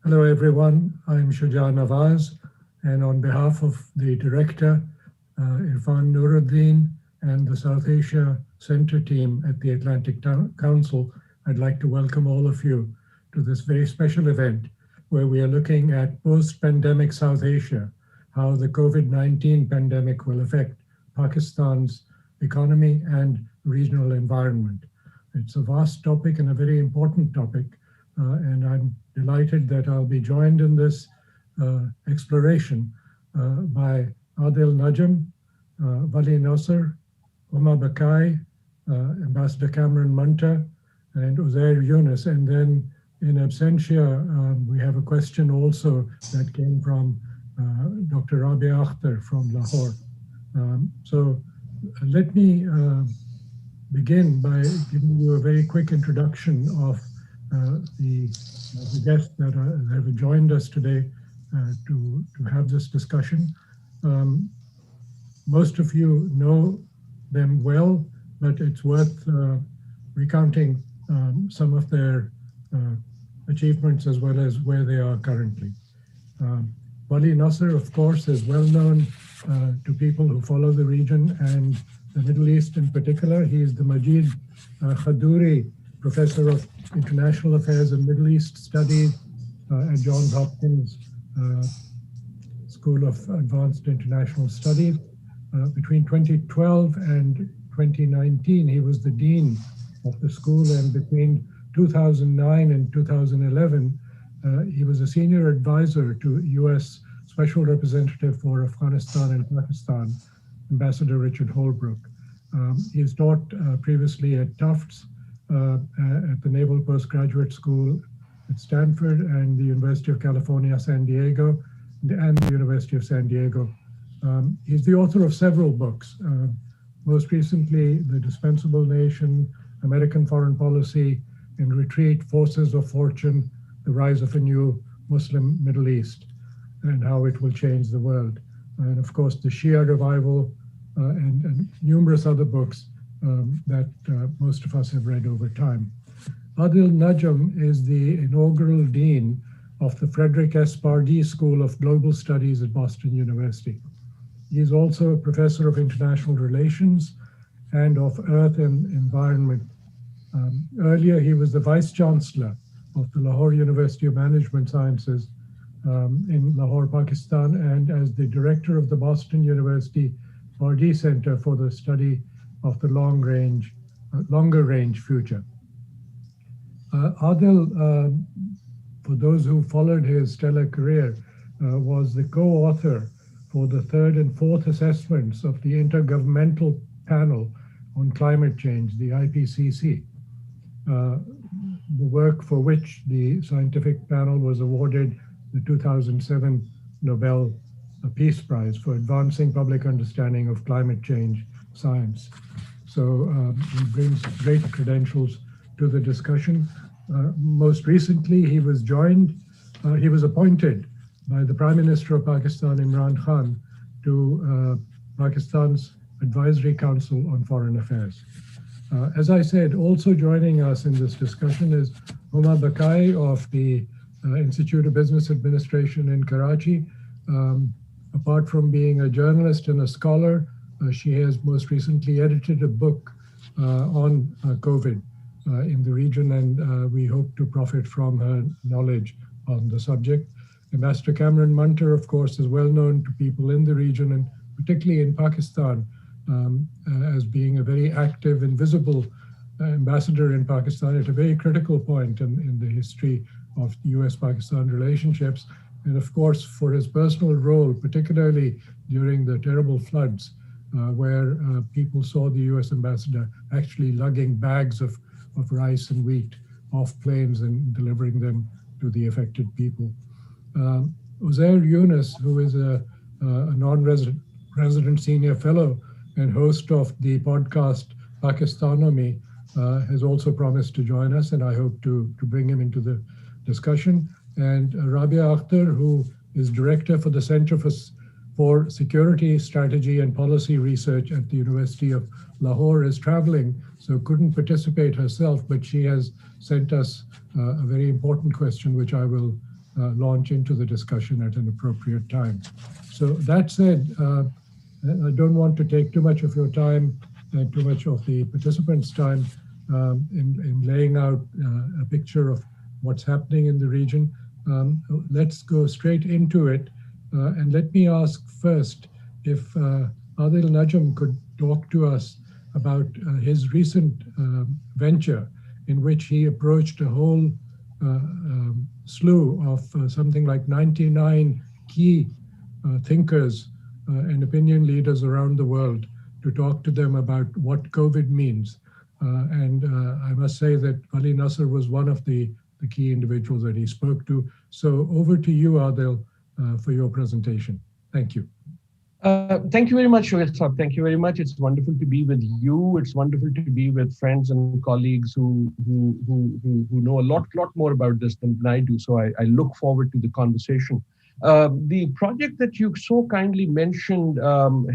Hello everyone, I'm Shuja Nawaz, and on behalf of the director, Irfan Nuruddin, and the South Asia Center team at the Atlantic Council, I'd like to welcome all of you to this very special event where we are looking at post-pandemic South Asia, how the COVID-19 pandemic will affect Pakistan's economy and regional environment. It's a vast topic and a very important topic, and I'm delighted that I'll be joined in this exploration by Adil Najam, Wali Nasser, Huma Bakai, Ambassador Cameron Munter, and Uzair Yunus. And then in absentia, we have a question also that came from Dr. Rabia Akhtar from Lahore. So let me begin by giving you a very quick introduction of the guests that have joined us today to have this discussion. Most of you know them well, but it's worth recounting some of their achievements as well as where they are currently. Wali Nasser, of course, is well known to people who follow the region and the Middle East in particular. He is the Majid Khadouri Professor of International Affairs and Middle East Studies at Johns Hopkins School of Advanced International Studies. Between 2012 and 2019, he was the Dean of the school, and between 2009 and 2011, he was a senior advisor to U.S. Special Representative for Afghanistan and Pakistan, Ambassador Richard Holbrooke. He has taught previously at Tufts, at the Naval Postgraduate School at Stanford and the University of California, San Diego, and the University of San Diego. He's the author of several books, most recently, The Dispensable Nation, American Foreign Policy in Retreat, Forces of Fortune, The Rise of a New Muslim Middle East, and How It Will Change the World. And of course, The Shia Revival, and numerous other books that most of us have read over time. Adil Najam is the inaugural dean of the Frederick S. Pardee School of Global Studies at Boston University. He is also a professor of international relations and of earth and environment. Earlier, he was the vice chancellor of the Lahore University of Management Sciences in Lahore, Pakistan, and as the director of the Boston University Pardee Center for the Study of the Longer Range Future. Adil, for those who followed his stellar career, was the co-author for the third and fourth assessments of the Intergovernmental Panel on Climate Change, the IPCC, the work for which the scientific panel was awarded the 2007 Nobel Peace Prize for advancing public understanding of climate change science. So he brings great credentials to the discussion. Most recently, he was appointed by the Prime Minister of Pakistan, Imran Khan, to Pakistan's Advisory Council on Foreign Affairs. As I said, also joining us in this discussion is Huma Bakai of the Institute of Business Administration in Karachi. Apart from being a journalist and a scholar, she has most recently edited a book on COVID in the region, and we hope to profit from her knowledge on the subject. Ambassador Cameron Munter, of course, is well known to people in the region, and particularly in Pakistan, as being a very active and visible ambassador in Pakistan at a very critical point in the history of US-Pakistan relationships. And of course, for his personal role, particularly during the terrible floods, where people saw the US ambassador actually lugging bags of rice and wheat off planes and delivering them to the affected people. Uzair Yunus, who is a non-resident senior fellow and host of the podcast Pakistanomy, has also promised to join us, and I hope to bring him into the discussion. And Rabia Akhtar, who is director for the Center for Security, Strategy and Policy Research at the University of Lahore, is traveling, so couldn't participate herself, but she has sent us a very important question, which I will launch into the discussion at an appropriate time. So that said, I don't want to take too much of your time and too much of the participants' time in laying out a picture of what's happening in the region. Let's go straight into it. And let me ask first if Adil Najam could talk to us about his recent venture in which he approached a whole slew of something like 99 key thinkers and opinion leaders around the world to talk to them about what COVID means. And I must say that Ali Nasser was one of the key individuals that he spoke to. So over to you, Adil, for your presentation. Thank you. Thank you very much, Shoaib. Thank you very much. It's wonderful to be with you. It's wonderful to be with friends and colleagues who know a lot more about this than I do. So I look forward to the conversation. The project that you so kindly mentioned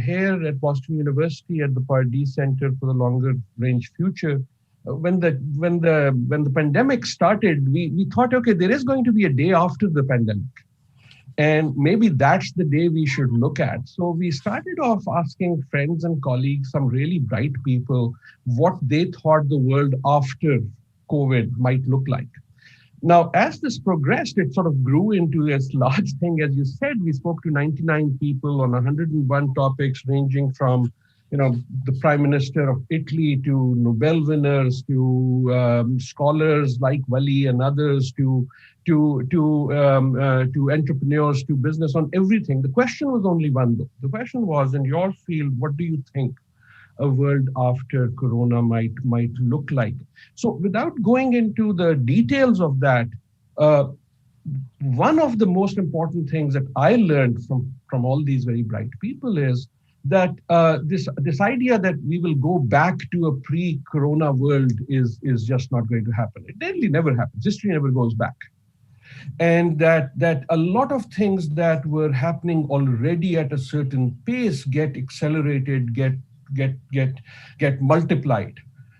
here at Boston University at the Pardee Center for the Longer Range Future, when the pandemic started, we thought, okay, there is going to be a day after the pandemic. And maybe that's the day we should look at. So we started off asking friends and colleagues, some really bright people, what they thought the world after COVID might look like. Now, as this progressed, it sort of grew into this large thing. As you said, we spoke to 99 people on 101 topics, ranging from the Prime Minister of Italy to Nobel winners to scholars like Wali and others to entrepreneurs, to business, on everything. The question was only one, though. The question was, in your field, what do you think a world after Corona might look like? So without going into the details of that, one of the most important things that I learned from all these very bright people is that this idea that we will go back to a pre-Corona world is just not going to happen. It really never happens. History never goes back. And that a lot of things that were happening already at a certain pace get accelerated, get multiplied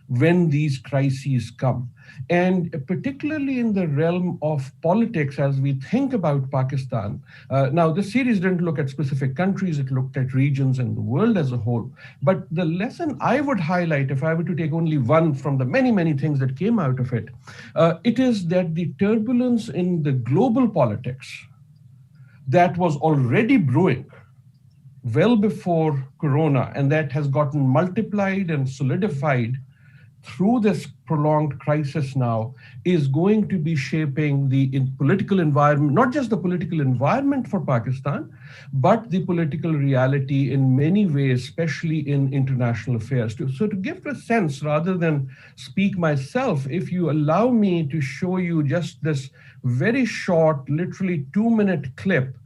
when these crises come. And particularly in the realm of politics, as we think about Pakistan, now this series didn't look at specific countries, it looked at regions and the world as a whole. But the lesson I would highlight, if I were to take only one from the many, many things that came out of it, it is that the turbulence in the global politics that was already brewing well before Corona, and that has gotten multiplied and solidified through this prolonged crisis now, is going to be shaping the political environment, not just the political environment for Pakistan, but the political reality in many ways, especially in international affairs. So to give a sense, rather than speak myself, if you allow me to show you just this very short, literally 2-minute clip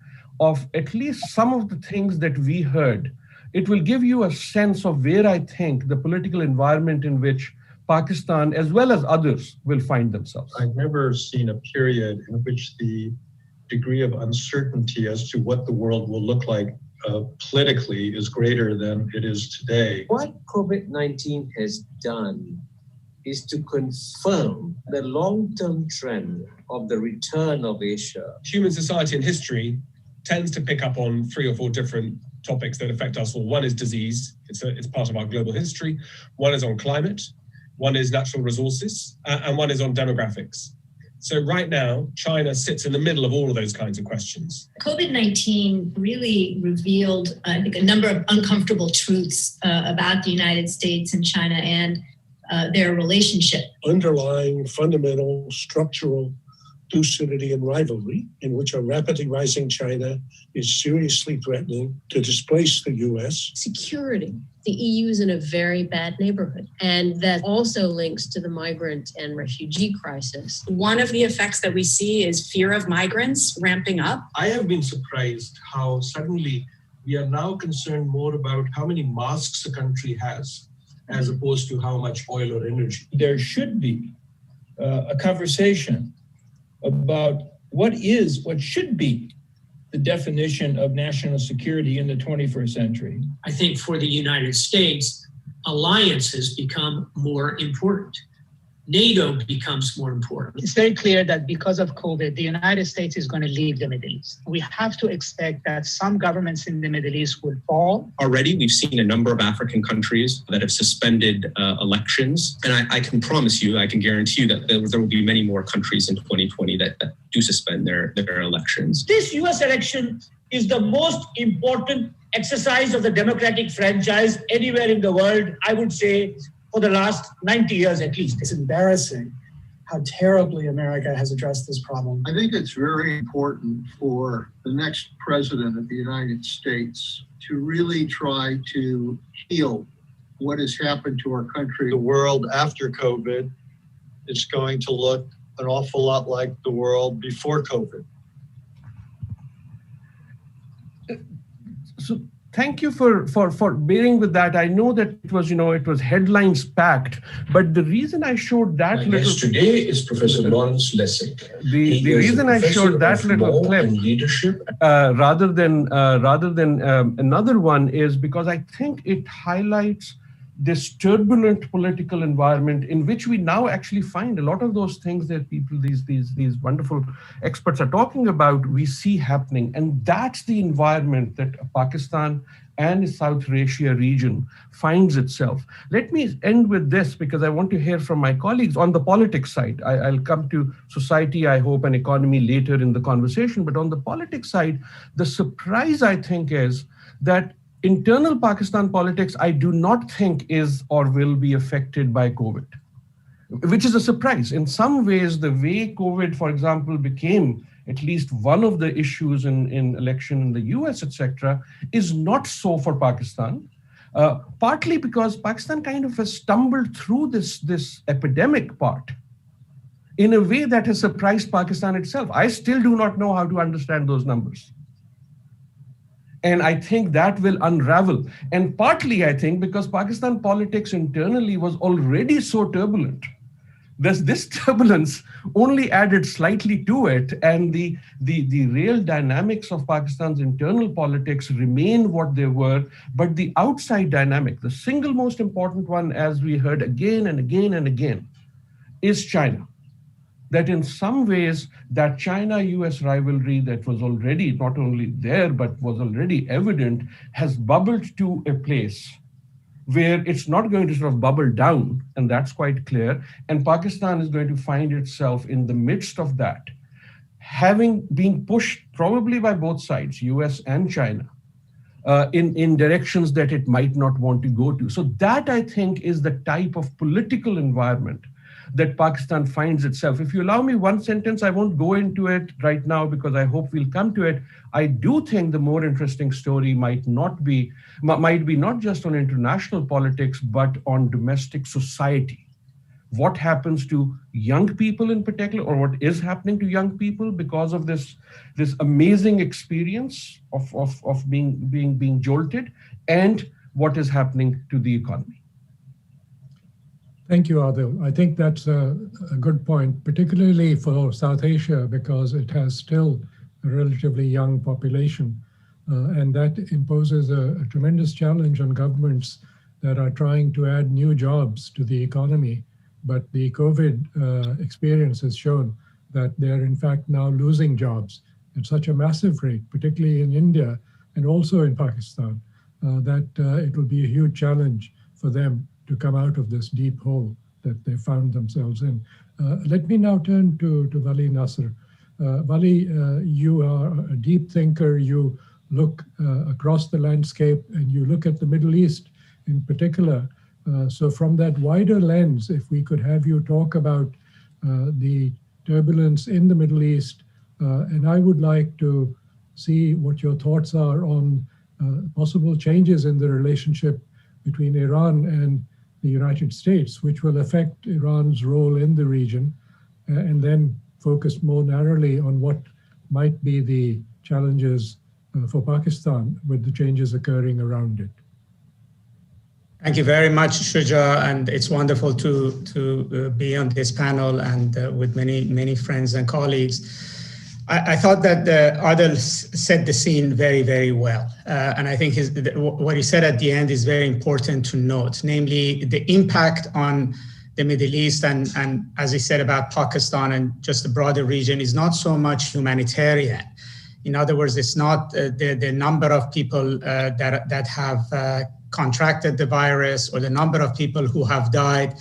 of at least some of the things that we heard, it will give you a sense of where I think the political environment in which Pakistan, as well as others, will find themselves. I've never seen a period in which the degree of uncertainty as to what the world will look like politically is greater than it is today. What COVID-19 has done is to confirm the long-term trend of the return of Asia. Human society and history tends to pick up on 3 or 4 different topics that affect us all. One is disease. It's part of our global history. One is on climate. One is natural resources, and one is on demographics. So right now, China sits in the middle of all of those kinds of questions. COVID-19 really revealed, I think, a number of uncomfortable truths about the United States and China and their relationship. Underlying fundamental structural lucidity and rivalry, in which a rapidly rising China is seriously threatening to displace the U.S. Security. The EU is in a very bad neighborhood, and that also links to the migrant and refugee crisis. One of the effects that we see is fear of migrants ramping up. I have been surprised how suddenly we are now concerned more about how many masks a country has, as opposed to how much oil or energy. There should be a conversation about what should be the definition of national security in the 21st century. I think for the United States, alliances become more important. NATO becomes more important. It's very clear that because of COVID, the United States is going to leave the Middle East. We have to expect that some governments in the Middle East will fall. Already, we've seen a number of African countries that have suspended elections. And I can promise you, I can guarantee you that there will be many more countries in 2020 that do suspend their elections. This US election is the most important exercise of the democratic franchise anywhere in the world, I would say, for the last 90 years at least. It's embarrassing how terribly America has addressed this problem. I think it's very important for the next president of the United States to really try to heal what has happened to our country. The world after COVID is going to look an awful lot like the world before COVID. So thank you for bearing with that. I know that it was headlines packed, but the reason I showed that My guest today is Professor Lawrence Lessig. The reason I showed that little clip rather than another one is because I think it highlights this turbulent political environment in which we now actually find a lot of those things that people, these wonderful experts are talking about, we see happening. And that's the environment that Pakistan and the South Asia region finds itself. Let me end with this because I want to hear from my colleagues on the politics side. I'll come to society, I hope, and economy later in the conversation. But on the politics side, the surprise, I think, is that internal Pakistan politics, I do not think is or will be affected by COVID, which is a surprise. In some ways, the way COVID, for example, became at least one of the issues in election in the US, etc., is not so for Pakistan, partly because Pakistan kind of has stumbled through this epidemic part in a way that has surprised Pakistan itself. I still do not know how to understand those numbers. And I think that will unravel. And partly, I think, because Pakistan politics internally was already so turbulent. This turbulence only added slightly to it. And the real dynamics of Pakistan's internal politics remain what they were. But the outside dynamic, the single most important one, as we heard again and again and again, is China. That in some ways, that China-US rivalry that was already not only there, but was already evident, has bubbled to a place where it's not going to sort of bubble down, and that's quite clear. And Pakistan is going to find itself in the midst of that, having been pushed probably by both sides, US and China, in directions that it might not want to go to. So that, I think, is the type of political environment that Pakistan finds itself. If you allow me one sentence, I won't go into it right now because I hope we'll come to it. I do think the more interesting story might be not just on international politics, but on domestic society. What happens to young people in particular, or what is happening to young people because of this amazing experience of being jolted, and what is happening to the economy. Thank you, Adil. I think that's a good point, particularly for South Asia, because it has still a relatively young population. And that imposes a tremendous challenge on governments that are trying to add new jobs to the economy. But the COVID experience has shown that they're in fact now losing jobs at such a massive rate, particularly in India and also in Pakistan, that it will be a huge challenge for them to come out of this deep hole that they found themselves in. Let me now turn to Wali Nasr. Wali, you are a deep thinker. You look across the landscape and you look at the Middle East in particular. So from that wider lens, if we could have you talk about the turbulence in the Middle East, and I would like to see what your thoughts are on possible changes in the relationship between Iran and the United States, which will affect Iran's role in the region, and then focus more narrowly on what might be the challenges for Pakistan with the changes occurring around it. Thank you very much, Shuja, and it's wonderful to be on this panel and with many friends and colleagues. I thought that Adil set the scene very, very well. And I think what he said at the end is very important to note, namely the impact on the Middle East and as I said about Pakistan and just the broader region, is not so much humanitarian. In other words, it's not the number of people that have contracted the virus or the number of people who have died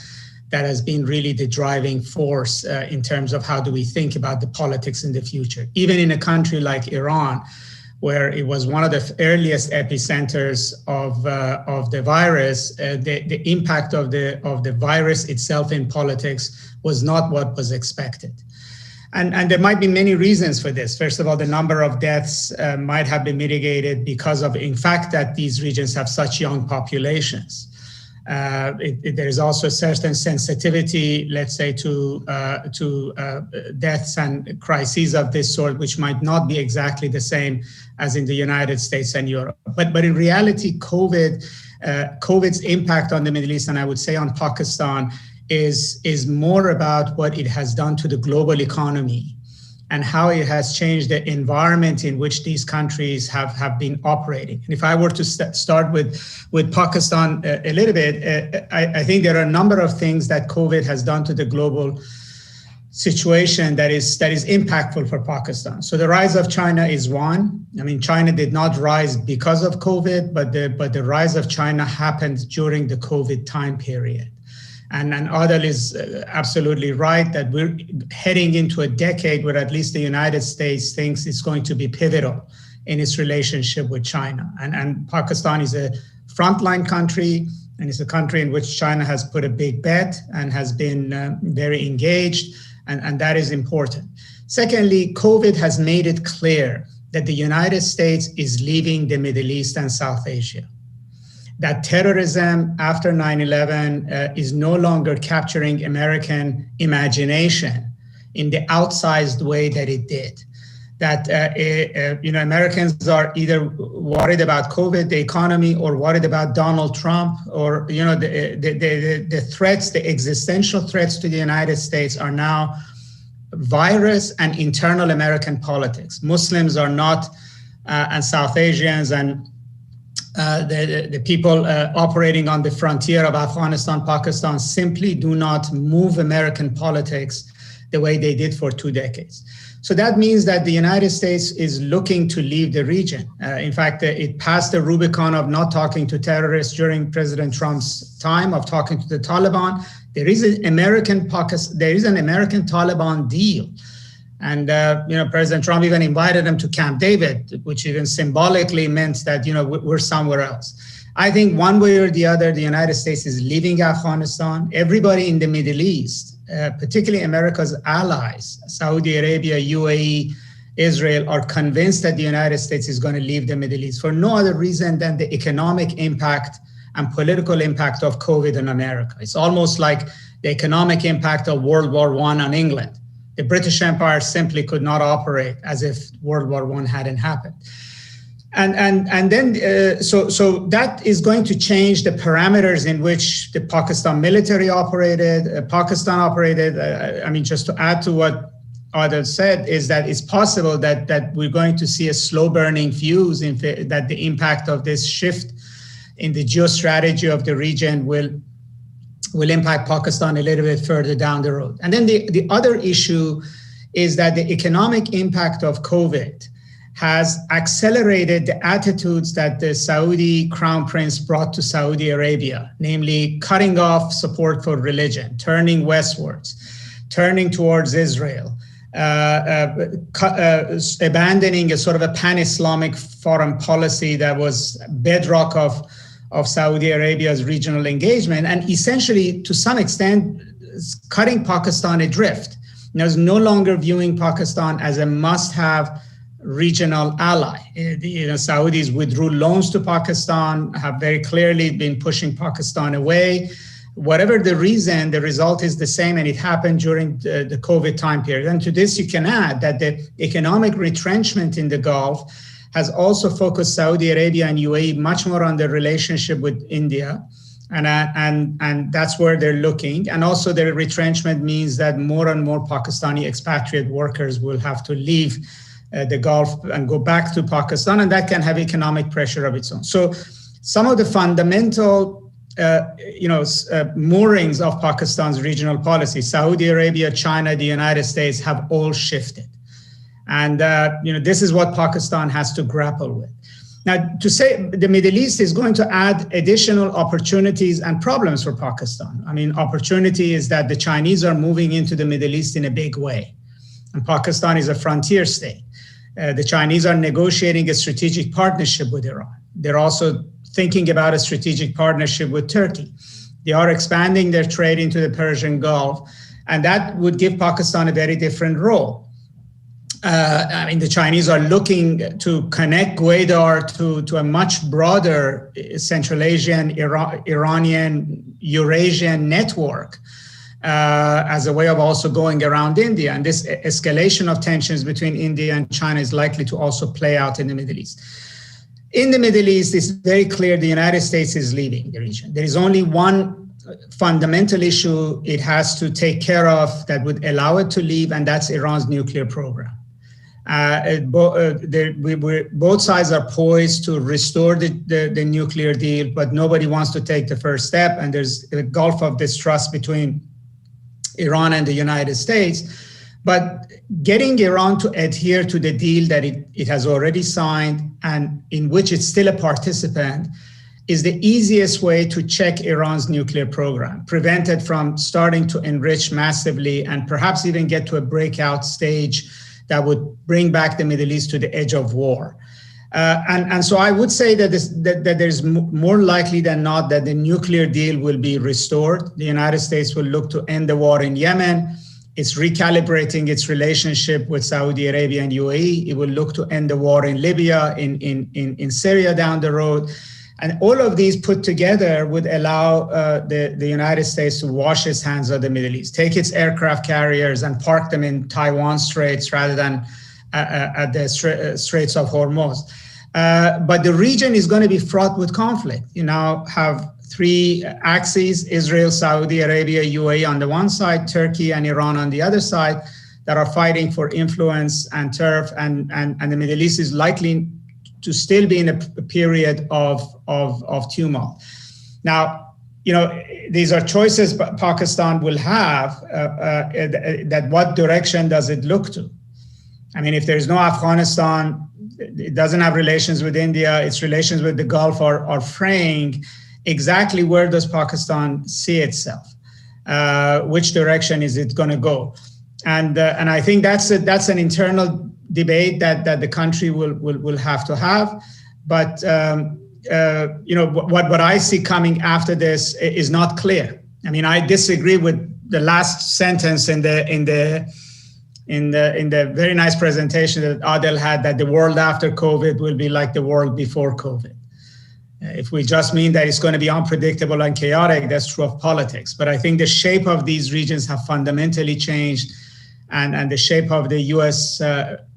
that has been really the driving force in terms of how do we think about the politics in the future. Even in a country like Iran, where it was one of the earliest epicenters of the virus, the impact of the virus itself in politics was not what was expected. And there might be many reasons for this. First of all, the number of deaths might have been mitigated because of, in fact, that these regions have such young populations. There is also a certain sensitivity, let's say, to deaths and crises of this sort, which might not be exactly the same as in the United States and Europe. But in reality, COVID's impact on the Middle East, and I would say on Pakistan, is more about what it has done to the global economy and how it has changed the environment in which these countries have been operating. And if I were to start with Pakistan a little bit, I think there are a number of things that COVID has done to the global situation that is impactful for Pakistan. So the rise of China is one. I mean, China did not rise because of COVID, but the rise of China happened during the COVID time period. And Adel is absolutely right that we're heading into a decade where at least the United States thinks it's going to be pivotal in its relationship with China. And Pakistan is a frontline country, and it's a country in which China has put a big bet and has been very engaged, and that is important. Secondly, COVID has made it clear that the United States is leaving the Middle East and South Asia. That terrorism after 9/11 is no longer capturing American imagination in the outsized way that it did. That Americans are either worried about COVID, the economy, or worried about Donald Trump, or the threats, the existential threats to the United States are now virus and internal American politics. Muslims are not, and South Asians and the people operating on the frontier of Afghanistan, Pakistan simply do not move American politics the way they did for 2 decades. So that means that the United States is looking to leave the region. In fact, it passed the Rubicon of not talking to terrorists during President Trump's time, of talking to the Taliban. There is an American Taliban deal. And, President Trump even invited them to Camp David, which even symbolically meant that, we're somewhere else. I think one way or the other, the United States is leaving Afghanistan. Everybody in the Middle East, particularly America's allies, Saudi Arabia, UAE, Israel, are convinced that the United States is going to leave the Middle East for no other reason than the economic impact and political impact of COVID in America. It's almost like the economic impact of World War I on England. The British Empire simply could not operate as if World War I hadn't happened. And then, so that is going to change the parameters in which the Pakistan military operated, just to add to what Adel said, is that it's possible that we're going to see a slow burning fuse, that the impact of this shift in the geostrategy of the region will impact Pakistan a little bit further down the road. And then the other issue is that the economic impact of COVID has accelerated the attitudes that the Saudi crown prince brought to Saudi Arabia, namely cutting off support for religion, turning westwards, turning towards Israel, abandoning a sort of a pan-Islamic foreign policy that was bedrock of Saudi Arabia's regional engagement, and essentially, to some extent, cutting Pakistan adrift. There's no longer viewing Pakistan as a must-have regional ally. Saudis withdrew loans to Pakistan, have very clearly been pushing Pakistan away. Whatever the reason, the result is the same, and it happened during the COVID time period. And to this, you can add that the economic retrenchment in the Gulf has also focused Saudi Arabia and UAE much more on their relationship with India. And that's where they're looking. And also their retrenchment means that more and more Pakistani expatriate workers will have to leave the Gulf and go back to Pakistan, and that can have economic pressure of its own. So some of the fundamental moorings of Pakistan's regional policy. Saudi Arabia, China, the United States have all shifted. And this is what Pakistan has to grapple with. Now, to say the Middle East is going to add additional opportunities and problems for Pakistan. I mean, opportunity is that the Chinese are moving into the Middle East in a big way. And Pakistan is a frontier state. The Chinese are negotiating a strategic partnership with Iran. They're also thinking about a strategic partnership with Turkey. They are expanding their trade into the Persian Gulf, and that would give Pakistan a very different role. The Chinese are looking to connect Gwadar to a much broader Central Asian, Iranian, Eurasian network as a way of also going around India. And this escalation of tensions between India and China is likely to also play out in the Middle East. In the Middle East, it's very clear the United States is leaving the region. There is only one fundamental issue it has to take care of that would allow it to leave, and that's Iran's nuclear program. Both sides are poised to restore the nuclear deal, but nobody wants to take the first step, and there's a gulf of distrust between Iran and the United States. But getting Iran to adhere to the deal that it has already signed and in which it's still a participant is the easiest way to check Iran's nuclear program, prevent it from starting to enrich massively and perhaps even get to a breakout stage that would bring back the Middle East to the edge of war. And so I would say that there's more likely than not that the nuclear deal will be restored. The United States will look to end the war in Yemen. It's recalibrating its relationship with Saudi Arabia and UAE. It will look to end the war in Libya, in Syria down the road. And all of these put together would allow the United States to wash its hands of the Middle East, take its aircraft carriers and park them in Taiwan Straits rather than at the Straits of Hormuz. But the region is going to be fraught with conflict. You now have three axes: Israel, Saudi Arabia, UAE on the one side, Turkey and Iran on the other side, that are fighting for influence and turf, and the Middle East is likely to still be in a period of tumult. Now, these are choices Pakistan will have, that what direction does it look to? I mean, if there's no Afghanistan, it doesn't have relations with India, its relations with the Gulf are fraying. Exactly where does Pakistan see itself? Which direction is it going to go? And I think that's an internal debate that the country will have to have. But what I see coming after this is not clear. I mean, I disagree with the last sentence in the very nice presentation that Adel had, that the world after COVID will be like the world before COVID. If we just mean that it's going to be unpredictable and chaotic, that's true of politics. But I think the shape of these regions have fundamentally changed, and the shape of the U.S.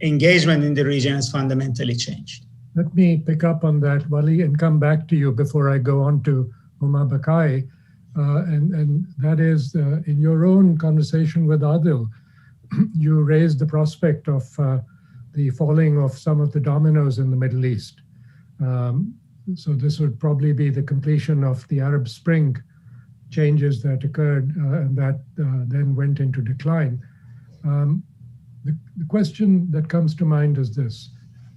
engagement in the region has fundamentally changed. Let me pick up on that, Wali, and come back to you before I go on to Huma Bakai. And that is, in your own conversation with Adil, you raised the prospect of the falling of some of the dominoes in the Middle East. So this would probably be the completion of the Arab Spring changes that occurred and that then went into decline. The question that comes to mind is this: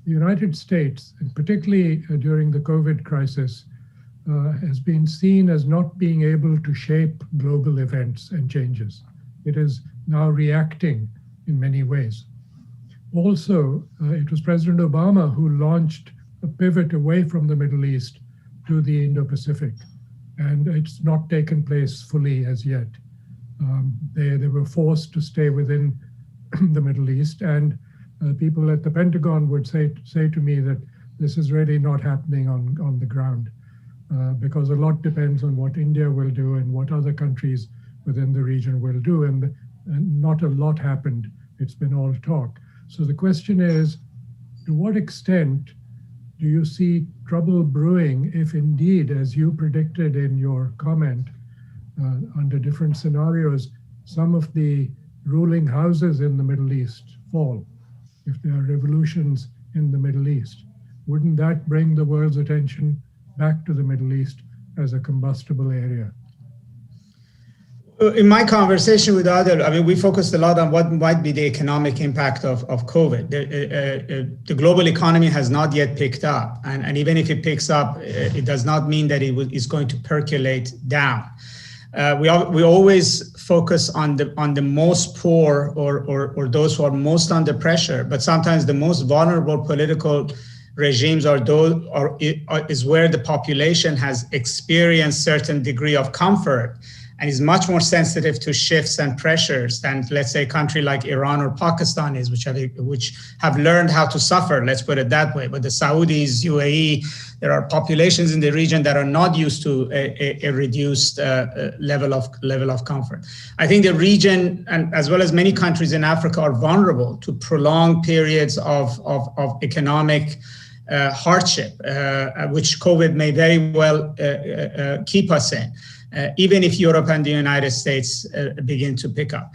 the United States, and particularly during the COVID crisis, has been seen as not being able to shape global events and changes. It is now reacting in many ways. Also, it was President Obama who launched a pivot away from the Middle East to the Indo-Pacific, and it's not taken place fully as yet. They were forced to stay within the Middle East, and people at the Pentagon would say to me that this is really not happening on the ground, because a lot depends on what India will do and what other countries within the region will do, and not a lot happened. It's been all talk. So the question is, to what extent do you see trouble brewing if indeed, as you predicted in your comment, under different scenarios, some of the ruling houses in the Middle East fall, if there are revolutions in the Middle East? Wouldn't that bring the world's attention back to the Middle East as a combustible area? In my conversation with others, we focused a lot on what might be the economic impact of COVID. The global economy has not yet picked up. And even if it picks up, it does not mean that it is going to percolate down. We always focus on the most poor or those who are most under pressure, but sometimes the most vulnerable political regimes is where the population has experienced certain degree of comfort and is much more sensitive to shifts and pressures than, let's say, a country like Iran or Pakistan is, which have learned how to suffer, let's put it that way. But the Saudis, UAE, there are populations in the region that are not used to a reduced level of comfort. I think the region, and as well as many countries in Africa, are vulnerable to prolonged periods of economic hardship, which COVID may very well keep us in. Even if Europe and the United States begin to pick up.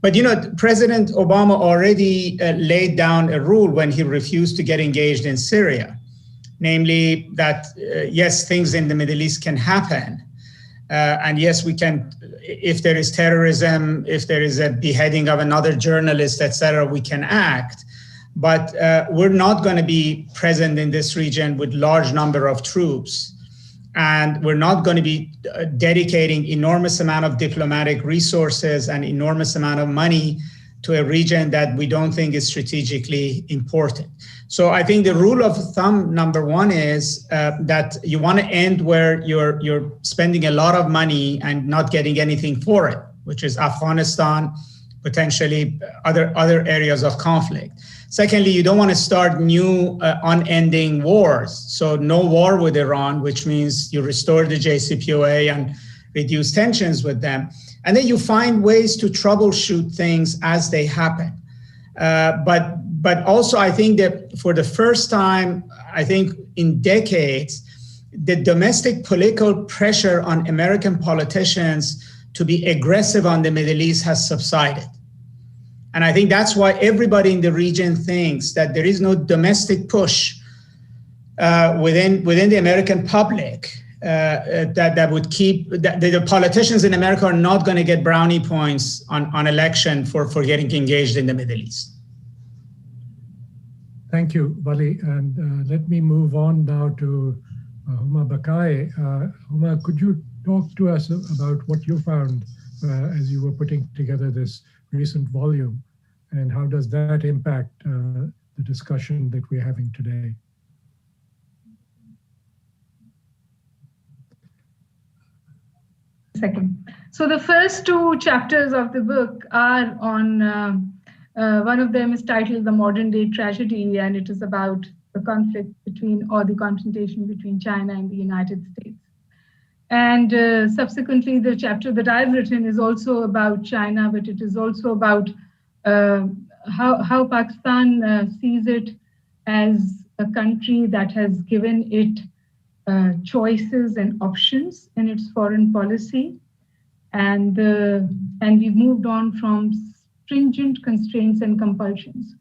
But President Obama already laid down a rule when he refused to get engaged in Syria, namely that, yes, things in the Middle East can happen. And yes, we can, if there is terrorism, if there is a beheading of another journalist, etc., we can act. But we're not going to be present in this region with large number of troops. And we're not going to be dedicating enormous amount of diplomatic resources and enormous amount of money to a region that we don't think is strategically important. So I think the rule of thumb number one is that you want to end where you're spending a lot of money and not getting anything for it, which is Afghanistan, potentially other areas of conflict. Secondly, you don't want to start new unending wars. So no war with Iran, which means you restore the JCPOA and reduce tensions with them. And then you find ways to troubleshoot things as they happen. But also, I think that for the first time, I think in decades, the domestic political pressure on American politicians to be aggressive on the Middle East has subsided. And I think that's why everybody in the region thinks that there is no domestic push within the American public that would keep, that the politicians in America are not going to get brownie points on election for getting engaged in the Middle East. Thank you, Vali. And let me move on now to Huma Bakai. Huma, could you talk to us about what you found as you were putting together this recent volume, and how does that impact the discussion that we're having today? Second. So the first two chapters of the book are on, one of them is titled The Modern Day Tragedy, and it is about the conflict between, or the confrontation between China and the United States. And subsequently, the chapter that I've written is also about China, but it is also about how Pakistan sees it as a country that has given it choices and options in its foreign policy. And we've moved on from stringent constraints and compulsions.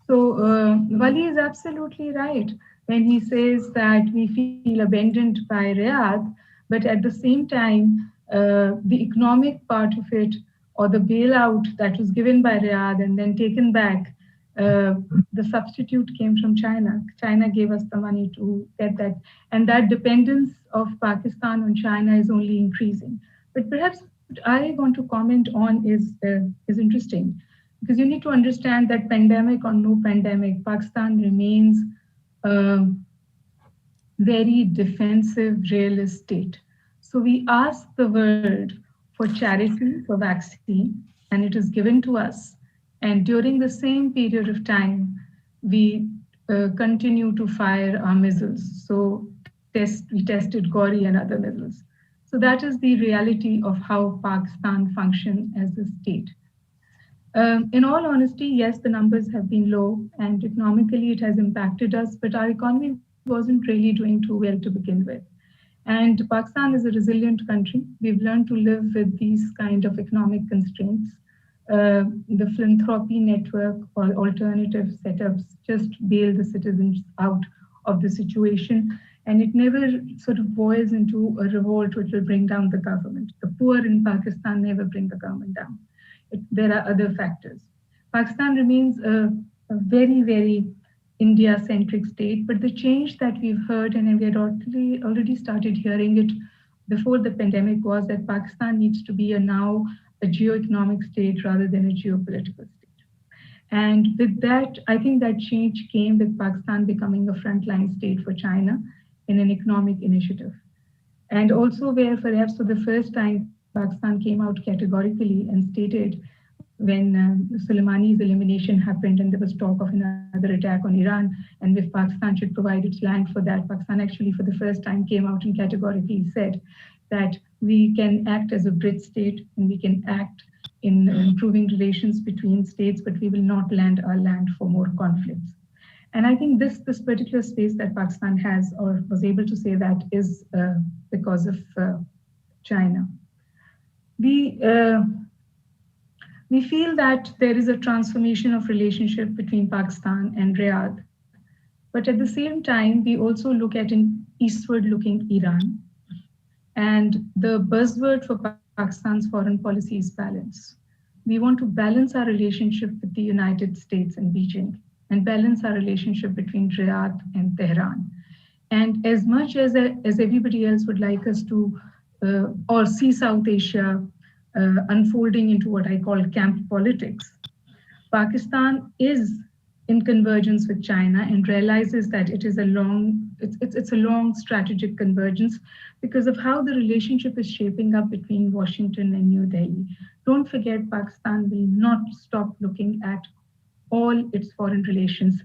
So Vali is absolutely right when he says that we feel abandoned by Riyadh. But at the same time, the economic part of it, or the bailout that was given by Riyadh and then taken back, the substitute came from China. China gave us the money to get that. And that dependence of Pakistan on China is only increasing. But perhaps what I want to comment on is interesting, because you need to understand that pandemic or no pandemic, Pakistan remains very defensive real estate. So we ask the world for charity, for vaccine, and it is given to us. And during the same period of time, we continue to fire our missiles. So we tested Gauri and other missiles. So that is the reality of how Pakistan functions as a state. In all honesty, yes, the numbers have been low, and economically it has impacted us, but our economy wasn't really doing too well to begin with. And Pakistan is a resilient country. We've learned to live with these kind of economic constraints. The philanthropy network or alternative setups just bail the citizens out of the situation. And it never sort of boils into a revolt which will bring down the government. The poor in Pakistan never bring the government down. There are other factors. Pakistan remains a very, very India-centric state, but the change that we've heard, and we had already started hearing it before the pandemic, was that Pakistan needs to be now a geo-economic state rather than a geopolitical state. And with that, I think that change came with Pakistan becoming a frontline state for China in an economic initiative. And also where perhaps for the first time, Pakistan came out categorically and stated when Soleimani's elimination happened and there was talk of another attack on Iran, and if Pakistan should provide its land for that, Pakistan actually for the first time came out and categorically said that we can act as a bridge state and we can act in improving relations between states, but we will not lend our land for more conflicts. And I think this particular space that Pakistan has, or was able to say that, is because of China. We feel that there is a transformation of relationship between Pakistan and Riyadh. But at the same time, we also look at an eastward-looking Iran. And the buzzword for Pakistan's foreign policy is balance. We want to balance our relationship with the United States and Beijing, and balance our relationship between Riyadh and Tehran. And as much as everybody else would like us to, or see South Asia unfolding into what I call camp politics, Pakistan is in convergence with China and realizes that it is a long strategic convergence because of how the relationship is shaping up between Washington and New Delhi. Don't forget, Pakistan will not stop looking at all its foreign relations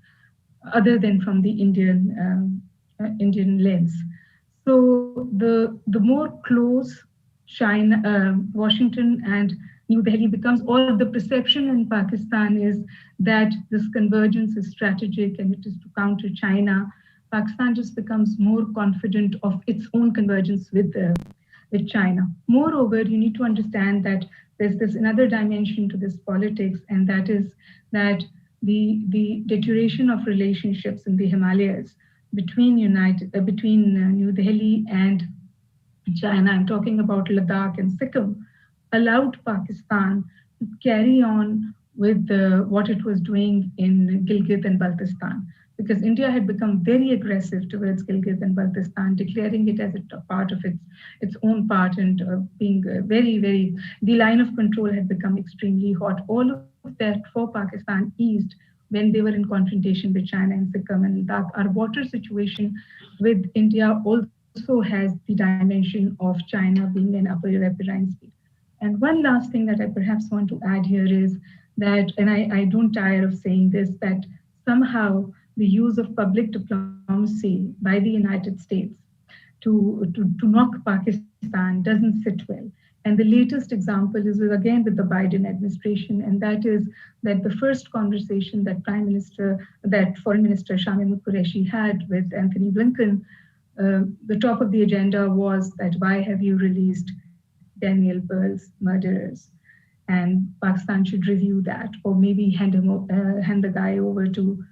other than from the Indian lens. So the more close Washington and New Delhi becomes, or the perception in Pakistan is that this convergence is strategic and it is to counter China, Pakistan just becomes more confident of its own convergence with China. Moreover, you need to understand that there's this another dimension to this politics, and that is that the deterioration of relationships in the Himalayas between New Delhi and China, I'm talking about Ladakh and Sikkim, allowed Pakistan to carry on with what it was doing in Gilgit and Baltistan, because India had become very aggressive towards Gilgit and Baltistan, declaring it as a part of its own part, and being the line of control had become extremely hot. All of that for Pakistan eased when they were in confrontation with China and Sikkim and Ladakh. Our water situation with India also has the dimension of China being an upper riparian speed. And one last thing that I perhaps want to add here is that, and I don't tire of saying this, that somehow the use of public diplomacy by the United States to knock Pakistan doesn't sit well. And the latest example is again with the Biden administration, and that is that the first conversation that Foreign Minister Shah Mahmood Qureshi had with Anthony Blinken, the top of the agenda was that why have you released Daniel Pearl's murderers? And Pakistan should review that, or maybe hand the guy over to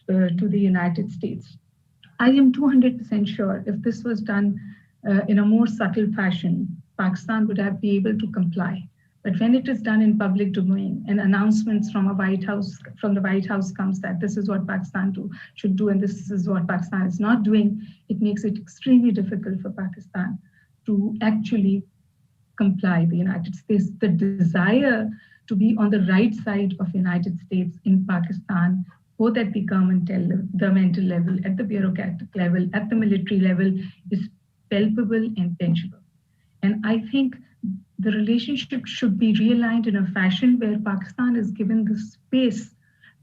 the United States. I am 200% sure if this was done in a more subtle fashion, Pakistan would be able to comply. But when it is done in public domain and announcements from the White House comes that this is what Pakistan should do and this is what Pakistan is not doing, it makes it extremely difficult for Pakistan to actually comply the United States. The desire to be on the right side of the United States in Pakistan, both at the governmental level, at the bureaucratic level, at the military level, is palpable and tangible. And I think the relationship should be realigned in a fashion where Pakistan is given the space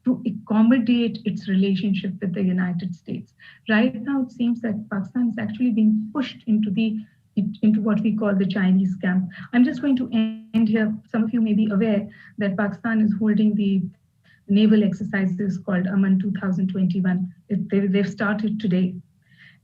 to accommodate its relationship with the United States. Right now, it seems that Pakistan is actually being pushed into what we call the Chinese camp. I'm just going to end here. Some of you may be aware that Pakistan is holding the naval exercises called Aman 2021. They've started today.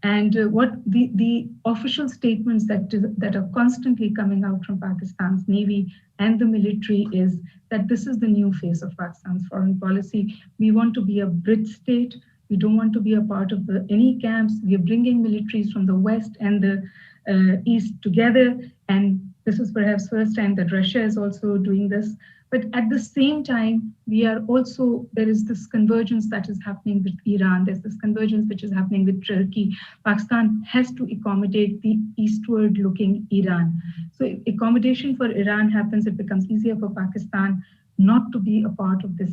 And what the official statements that are constantly coming out from Pakistan's Navy and the military is that this is the new face of Pakistan's foreign policy. We want to be a bridge state We don't want to be a part of any camps. We are bringing militaries from the West and the East together. And this is perhaps first time that Russia is also doing this. But at the same time, there is this convergence that is happening with Iran. There's this convergence which is happening with Turkey. Pakistan has to accommodate the eastward looking Iran. So if accommodation for Iran happens, it becomes easier for Pakistan not to be a part of this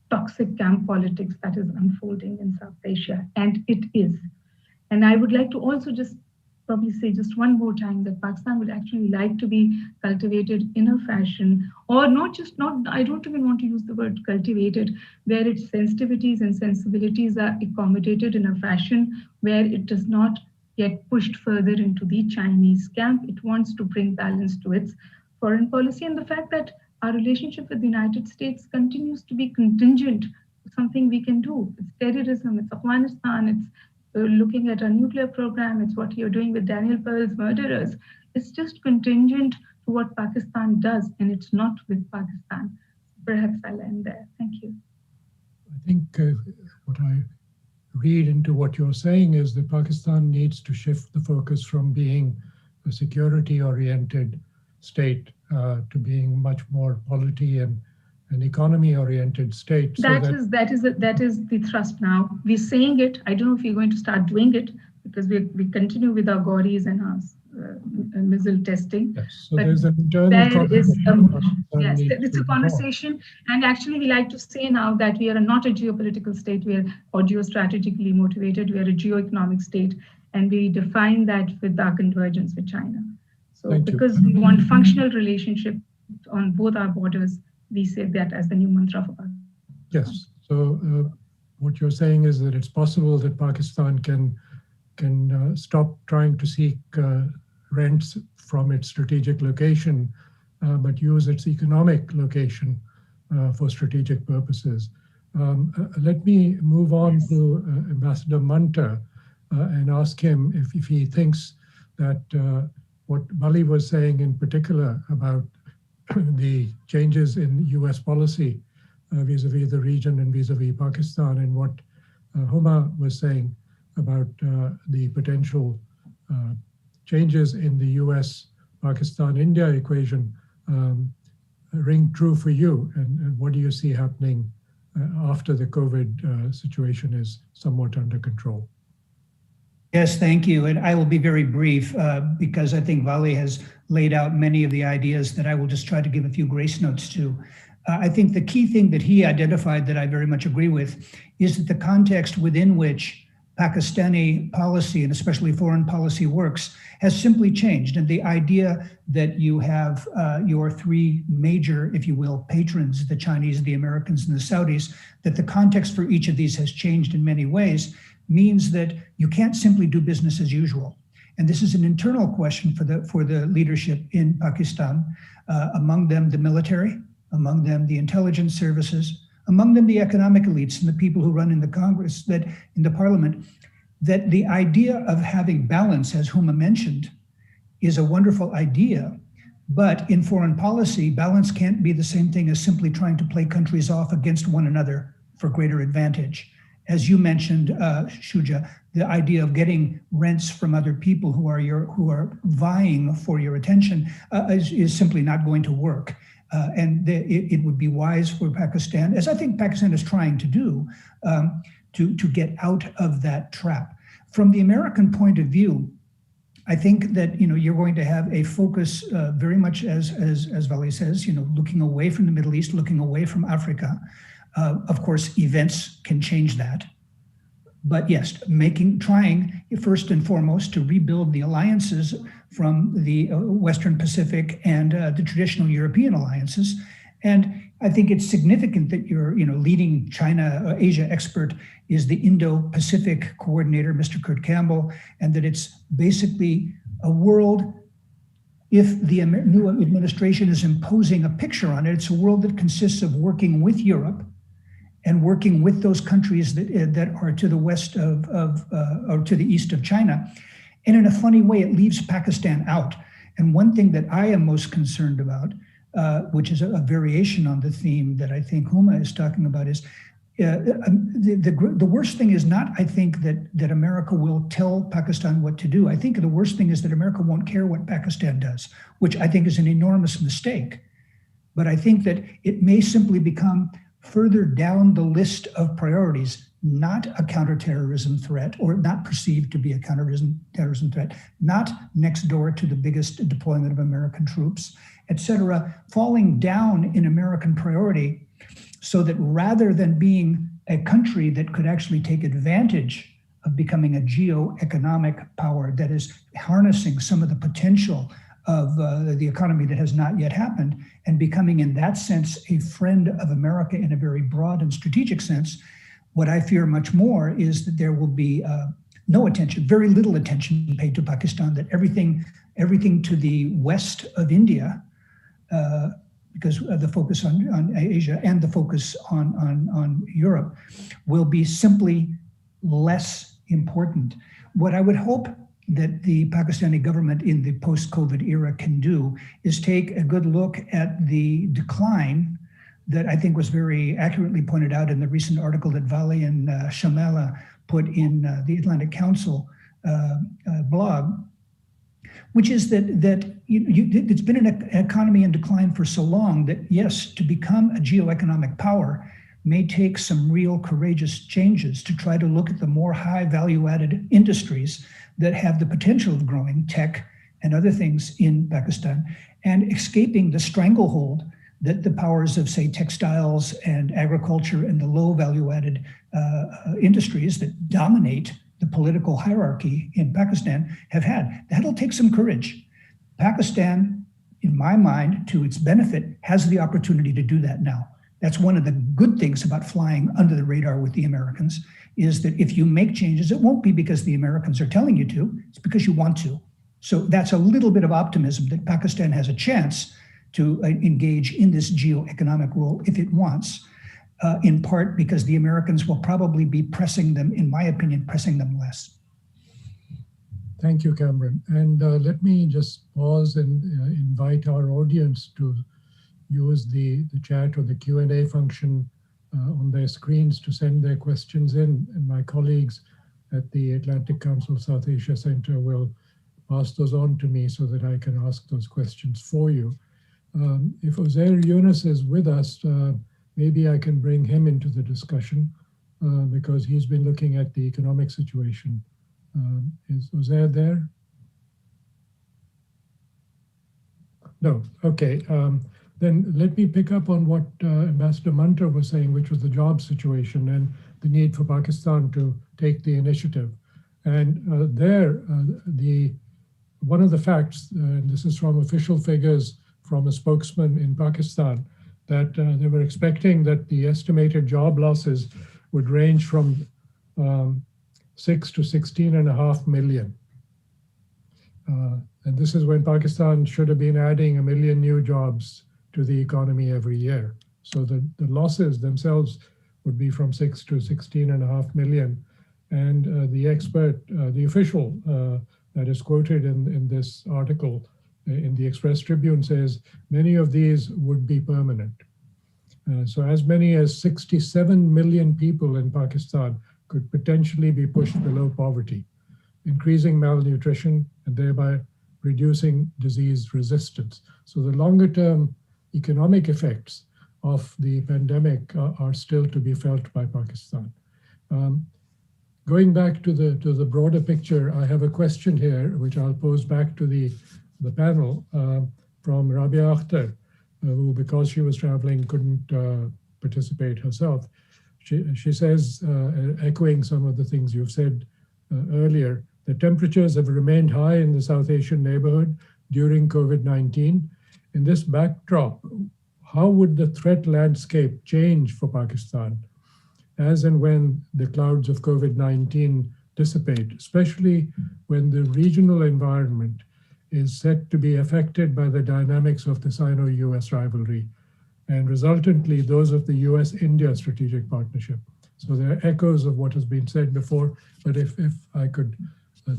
toxic camp politics that is unfolding in South Asia. And it is. And I would like to also just probably say just one more time that Pakistan would actually like to be cultivated in a fashion, or I don't even want to use the word cultivated, where its sensitivities and sensibilities are accommodated in a fashion where it does not get pushed further into the Chinese camp. It wants to bring balance to its foreign policy, and the fact that our relationship with the United States continues to be contingent to something we can do. It's terrorism, it's Afghanistan, it's looking at a nuclear program, it's what you're doing with Daniel Pearl's murderers. It's just contingent to what Pakistan does, and it's not with Pakistan. Perhaps I'll end there. Thank you. I think what I read into what you're saying is that Pakistan needs to shift the focus from being a security-oriented state to being much more polity and an economy-oriented state. That is the thrust now. We're saying it. I don't know if we're going to start doing it, because we continue with our Goris and our missile testing. Yes. So there's an internal yes, it's a conversation. And actually, we like to say now that we are not a geopolitical state. We are geostrategically motivated. We are a geo-economic state. And we define that with our convergence with China. So because we want functional relationship on both our borders, we say that as the new mantra for Pakistan. Yes. So what you're saying is that it's possible that Pakistan can stop trying to seek rents from its strategic location, but use its economic location for strategic purposes. Let me move on to Ambassador Munter and ask him if he thinks that what Bali was saying in particular about the changes in US policy vis-a-vis the region and vis-a-vis Pakistan, and what Huma was saying about the potential changes in the US-Pakistan-India equation ring true for you, and what do you see happening after the COVID situation is somewhat under control? Yes, thank you. And I will be very brief because I think Vali has laid out many of the ideas that I will just try to give a few grace notes to. I think the key thing that he identified that I very much agree with is that the context within which Pakistani policy, and especially foreign policy, works has simply changed. And the idea that you have your three major, if you will, patrons, the Chinese, the Americans, and the Saudis, that the context for each of these has changed in many ways, means that you can't simply do business as usual. And this is an internal question for the leadership in Pakistan, among them the military, among them the intelligence services, among them the economic elites and the people who run in the Congress, that in the parliament, that the idea of having balance, as Huma mentioned, is a wonderful idea. But in foreign policy, balance can't be the same thing as simply trying to play countries off against one another for greater advantage. As you mentioned, Shuja, the idea of getting rents from other people who are vying for your attention is simply not going to work. And it would be wise for Pakistan, as I think Pakistan is trying to do, to get out of that trap. From the American point of view, I think that you're going to have a focus very much as Vali says, looking away from the Middle East, looking away from Africa. Of course, events can change that. But yes, trying first and foremost to rebuild the alliances from the Western Pacific and the traditional European alliances. And I think it's significant that your leading China Asia expert is the Indo-Pacific coordinator, Mr. Kurt Campbell, and that it's basically a world, if the new administration is imposing a picture on it, it's a world that consists of working with Europe and working with those countries that are to the west or to the east of China. And in a funny way, it leaves Pakistan out. And one thing that I am most concerned about, which is a variation on the theme that I think Huma is talking about, is the worst thing is not, I think, that America will tell Pakistan what to do. I think the worst thing is that America won't care what Pakistan does, which I think is an enormous mistake. But I think that it may simply become further down the list of priorities, not a counterterrorism threat, or not perceived to be a counterterrorism threat, not next door to the biggest deployment of American troops, et cetera, falling down in American priority, so that rather than being a country that could actually take advantage of becoming a geo-economic power that is harnessing some of the potential of the economy that has not yet happened, and becoming in that sense a friend of America in a very broad and strategic sense, what I fear much more is that there will be no attention, very little attention paid to Pakistan, that everything to the west of India, because of the focus on Asia and the focus on Europe, will be simply less important. What I would hope that the Pakistani government in the post-COVID era can do is take a good look at the decline that I think was very accurately pointed out in the recent article that Vali and Shamala put in the Atlantic Council blog, which is that it's been an economy in decline for so long that, yes, to become a geo-economic power may take some real courageous changes to try to look at the more high value-added industries that have the potential of growing, tech and other things in Pakistan, and escaping the stranglehold that the powers of, say, textiles and agriculture and the low value-added industries that dominate the political hierarchy in Pakistan have had. That'll take some courage. Pakistan, in my mind, to its benefit, has the opportunity to do that now. That's one of the good things about flying under the radar with the Americans, is that if you make changes, it won't be because the Americans are telling you to, it's because you want to. So that's a little bit of optimism that Pakistan has a chance to engage in this geo-economic role if it wants, in part because the Americans will probably be pressing them, in my opinion, pressing them less. Thank you, Cameron. And let me just pause and invite our audience to use the chat or the Q&A function on their screens to send their questions in. And my colleagues at the Atlantic Council South Asia Center will pass those on to me so that I can ask those questions for you. If Uzair Yunus is with us, maybe I can bring him into the discussion because he's been looking at the economic situation. Is Uzair there? No, okay. Then let me pick up on what Ambassador Munter was saying, which was the job situation and the need for Pakistan to take the initiative. And one of the facts, and this is from official figures from a spokesman in Pakistan, that they were expecting that the estimated job losses would range from 6 to 16.5 million. And this is when Pakistan should have been adding 1 million new jobs to the economy every year. So the losses themselves would be from 6 to 16.5 million. And the expert, the official that is quoted in this article in the Express Tribune says many of these would be permanent. So as many as 67 million people in Pakistan could potentially be pushed below poverty, increasing malnutrition and thereby reducing disease resistance. So the longer term economic effects of the pandemic are still to be felt by Pakistan. Going back to the broader picture, I have a question here, which I'll pose back to the panel from Rabia Akhtar, who, because she was traveling, couldn't participate herself. She says, echoing some of the things you've said earlier, the temperatures have remained high in the South Asian neighborhood during COVID-19. In this backdrop, how would the threat landscape change for Pakistan as and when the clouds of COVID-19 dissipate, especially when the regional environment is set to be affected by the dynamics of the Sino-US rivalry and resultantly those of the US-India strategic partnership? So there are echoes of what has been said before, but if I could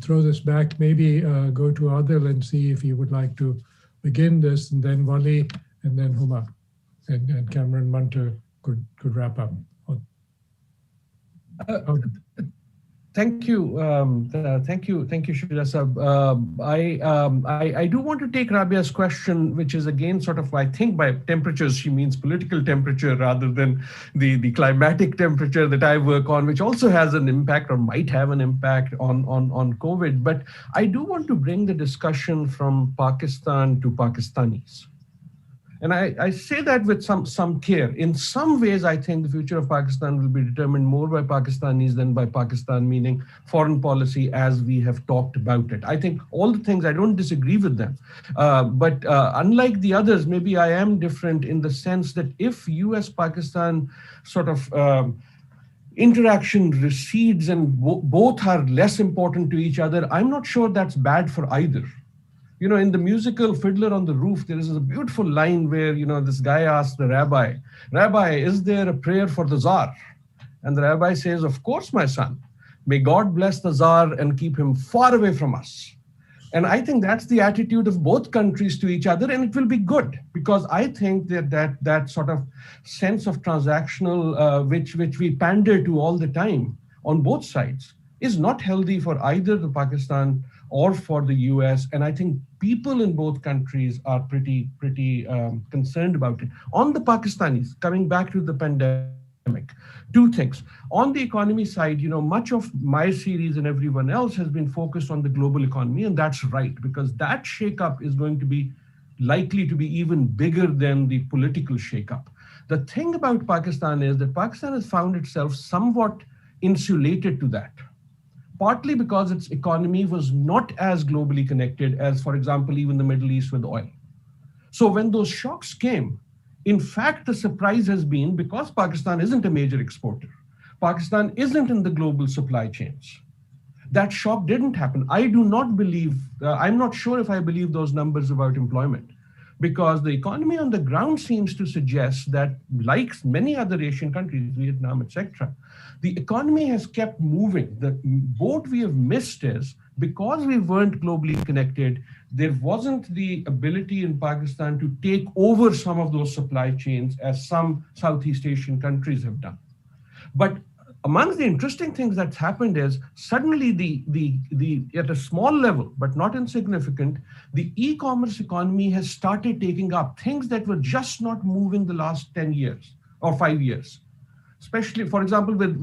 throw this back, maybe go to Adil and see if he would like to begin this, and then Wali, and then Huma, and Cameron Munter could wrap up. Thank you, Shuja Sab. I do want to take Rabia's question, which is again sort of, I think by temperatures, she means political temperature rather than the climatic temperature that I work on, which also has an impact or might have an impact on COVID. But I do want to bring the discussion from Pakistan to Pakistanis. And I say that with some care. In some ways, I think the future of Pakistan will be determined more by Pakistanis than by Pakistan, meaning foreign policy as we have talked about it. I think all the things, I don't disagree with them. But unlike the others, maybe I am different in the sense that if US-Pakistan sort of interaction recedes and both are less important to each other, I'm not sure that's bad for either. You know, in the musical Fiddler on the Roof, there is a beautiful line where, you know, this guy asks the rabbi, "Rabbi, is there a prayer for the Tsar?" And the rabbi says, "Of course, my son. May God bless the Tsar and keep him far away from us." And I think that's the attitude of both countries to each other, and it will be good, because I think that sort of sense of transactional, which we pander to all the time on both sides, is not healthy for either the Pakistan or for the US. And I think people in both countries are pretty concerned about it. On the Pakistanis, coming back to the pandemic, two things. On the economy side, you know, much of my series and everyone else has been focused on the global economy, and that's right, because that shakeup is going to be likely to be even bigger than the political shakeup. The thing about Pakistan is that Pakistan has found itself somewhat insulated to that, partly because its economy was not as globally connected as, for example, even the Middle East with oil. So when those shocks came, in fact, the surprise has been, because Pakistan isn't a major exporter, Pakistan isn't in the global supply chains, that shock didn't happen. I do not believe, I'm not sure if I believe those numbers about employment, because the economy on the ground seems to suggest that, like many other Asian countries, Vietnam, etc., the economy has kept moving. The boat we have missed is, because we weren't globally connected, there wasn't the ability in Pakistan to take over some of those supply chains as some Southeast Asian countries have done. But amongst the interesting things that's happened is suddenly the at a small level, but not insignificant, the e-commerce economy has started taking up things that were just not moving the last 10 years or 5 years. Especially, for example, with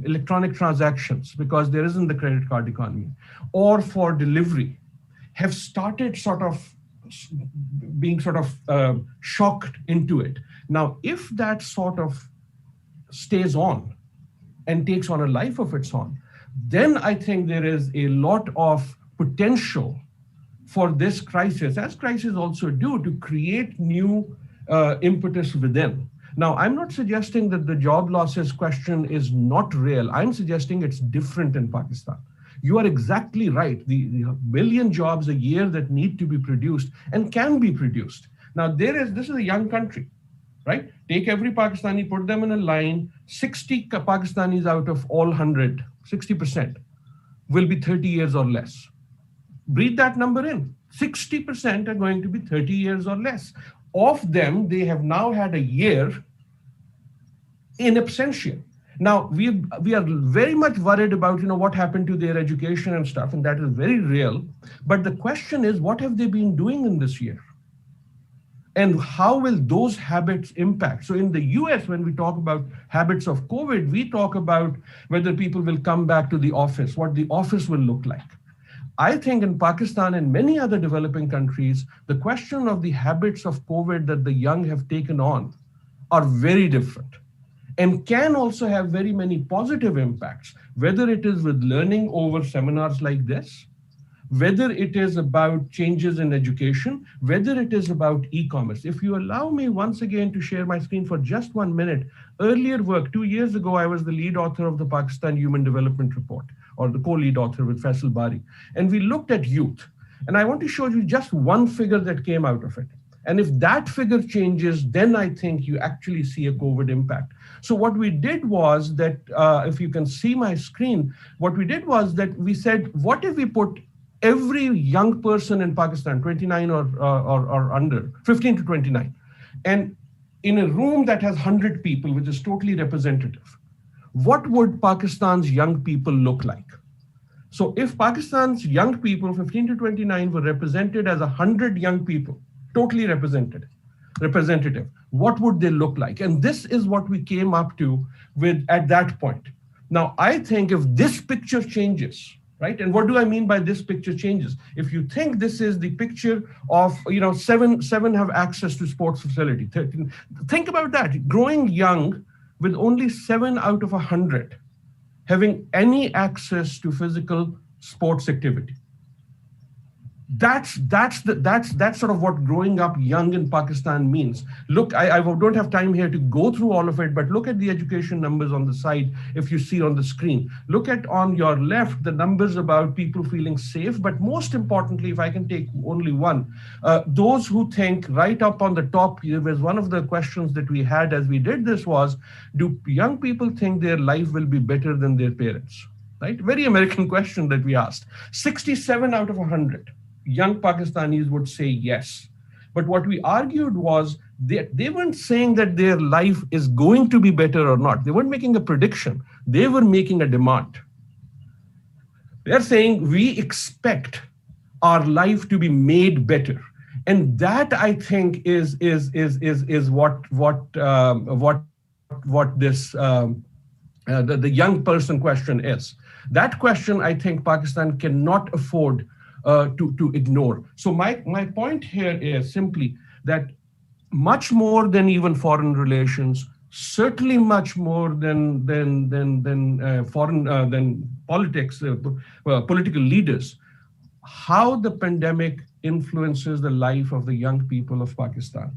electronic transactions, because there isn't the credit card economy, or for delivery, have started sort of being shocked into it. Now, if that sort of stays on and takes on a life of its own, then I think there is a lot of potential for this crisis, as crises also do, to create new impetus within. Now, I'm not suggesting that the job losses question is not real. I'm suggesting it's different in Pakistan. You are exactly right. The billion jobs a year that need to be produced and can be produced. Now, this is a young country, right? Take every Pakistani, put them in a line, 60 Pakistanis out of all 100, 60% will be 30 years or less. Breathe that number in. 60% are going to be 30 years or less. Of them, they have now had a year in absentia. Now, we are very much worried about, you know, what happened to their education and stuff, and that is very real. But the question is, what have they been doing in this year? And how will those habits impact? So in the US, when we talk about habits of COVID, we talk about whether people will come back to the office, what the office will look like. I think in Pakistan and many other developing countries, the question of the habits of COVID that the young have taken on are very different and can also have very many positive impacts, whether it is with learning over seminars like this, whether it is about changes in education, whether it is about e-commerce. If you allow me once again to share my screen for just 1 minute, earlier work, 2 years ago, I was the lead author of the Pakistan Human Development Report, or the co-lead author with Faisal Bari. And we looked at youth. And I want to show you just one figure that came out of it. And if that figure changes, then I think you actually see a COVID impact. So what we did was that, if you can see my screen, what we did was that we said, what if we put every young person in Pakistan, 29 or under, 15 to 29, and in a room that has 100 people, which is totally representative, what would Pakistan's young people look like? So if Pakistan's young people, 15 to 29, were represented as 100 young people, totally representative, what would they look like? And this is what we came up to with at that point. Now, I think if this picture changes, right? And what do I mean by this picture changes? If you think this is the picture of, seven have access to sports facility. Think about that. Growing young with only 7 out of 100 having any access to physical sports activity. That's sort of what growing up young in Pakistan means. Look, I don't have time here to go through all of it, but look at the education numbers on the side if you see on the screen. Look at on your left the numbers about people feeling safe, but most importantly, if I can take only one, those who think right up on the top here was one of the questions that we had as we did this was, do young people think their life will be better than their parents? Right? Very American question that we asked. 67 out of 100. Young Pakistanis would say yes. But what we argued was they weren't saying that their life is going to be better or not. They weren't making a prediction. They were making a demand. They're saying we expect our life to be made better. And that I think is what this the young person question is. That question I think Pakistan cannot afford to ignore. So my point here is simply that much more than even foreign relations, certainly much more than politics, political leaders, how the pandemic influences the life of the young people of Pakistan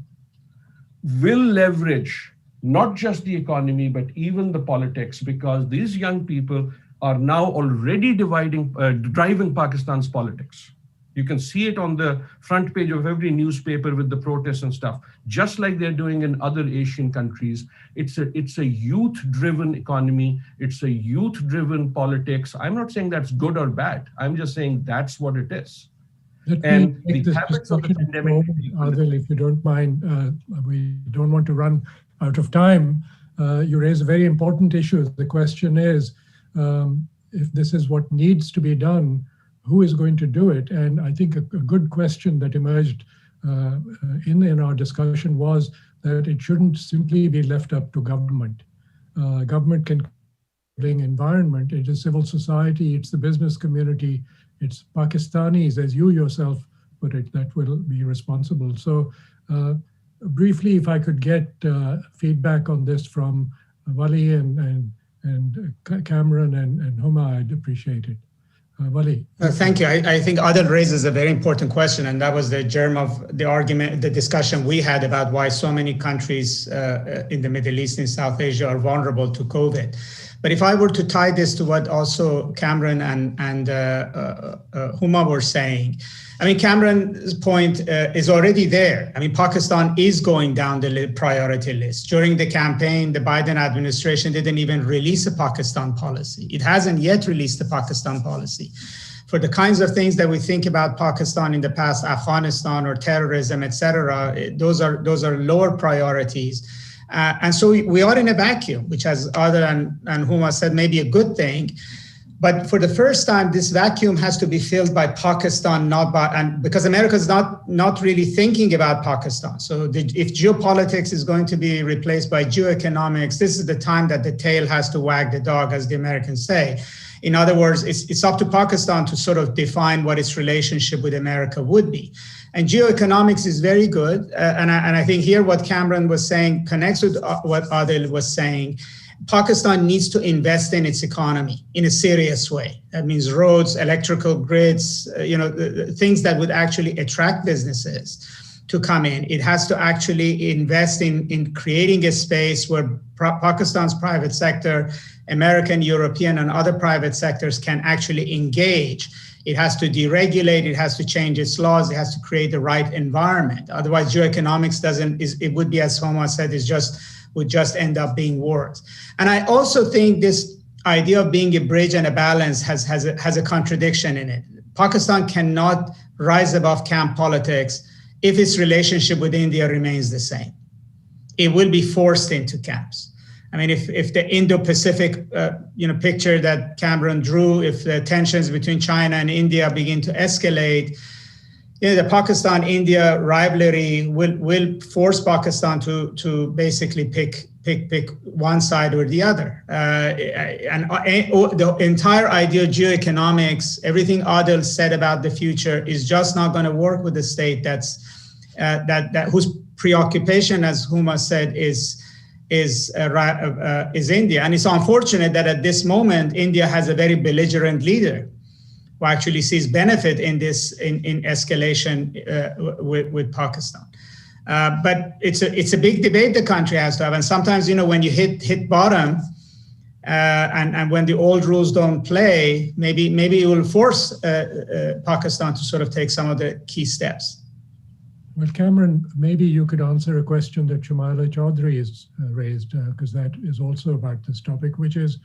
will leverage not just the economy, but even the politics, because these young people are now already driving Pakistan's politics. You can see it on the front page of every newspaper with the protests and stuff, just like they're doing in other Asian countries. It's a youth-driven economy. It's a youth-driven politics. I'm not saying that's good or bad. I'm just saying that's what it is. And the habits of the pandemic. Adil, if you don't mind, we don't want to run out of time. You raise a very important issue. The question is, if this is what needs to be done, who is going to do it? And I think a good question that emerged in our discussion was that it shouldn't simply be left up to government. Government can bring environment, it is civil society, it's the business community, it's Pakistanis, as you yourself put it, that will be responsible. So briefly, if I could get feedback on this from Wali and Cameron and Huma, I'd appreciate it. Wali. Thank you. I think Adil raises a very important question, and that was the germ of the argument, the discussion we had about why so many countries in the Middle East and South Asia are vulnerable to COVID. But if I were to tie this to what also Cameron and Huma were saying, I mean, Cameron's point is already there. I mean, Pakistan is going down the priority list. During the campaign, the Biden administration didn't even release a Pakistan policy. It hasn't yet released the Pakistan policy. For the kinds of things that we think about Pakistan in the past, Afghanistan or terrorism, et cetera, those are lower priorities. And so we are in a vacuum, which, as Adil and Huma said, may be a good thing. But for the first time, this vacuum has to be filled by Pakistan, because America is not really thinking about Pakistan. So if geopolitics is going to be replaced by geoeconomics, this is the time that the tail has to wag the dog, as the Americans say. In other words, it's up to Pakistan to sort of define what its relationship with America would be. And geoeconomics is very good. And I think here what Cameron was saying connects with what Adil was saying. Pakistan needs to invest in its economy in a serious way. That means roads, electrical grids, things that would actually attract businesses to come in. It has to actually invest in creating a space where Pakistan's private sector, American, European, and other private sectors can actually engage. It has to deregulate, it has to change its laws, it has to create the right environment. Otherwise, geoeconomics it would be, as Homa said, would just end up being worse. And I also think this idea of being a bridge and a balance has a contradiction in it. Pakistan cannot rise above camp politics if its relationship with India remains the same. It will be forced into camps. I mean, if the Indo-Pacific, picture that Cameron drew, if the tensions between China and India begin to escalate, the Pakistan-India rivalry will force Pakistan to basically pick one side or the other. And the entire idea of geoeconomics, everything Adil said about the future, is just not going to work with a state that whose preoccupation, as Huma said, is India. And it's unfortunate that at this moment, India has a very belligerent leader who actually sees benefit in this in escalation with Pakistan. But it's a big debate the country has to have. And sometimes, when you hit bottom and when the old rules don't play, maybe it will force Pakistan to sort of take some of the key steps. Well, Cameron, maybe you could answer a question that Shumaila Chaudhry has raised, because that is also about this topic, which is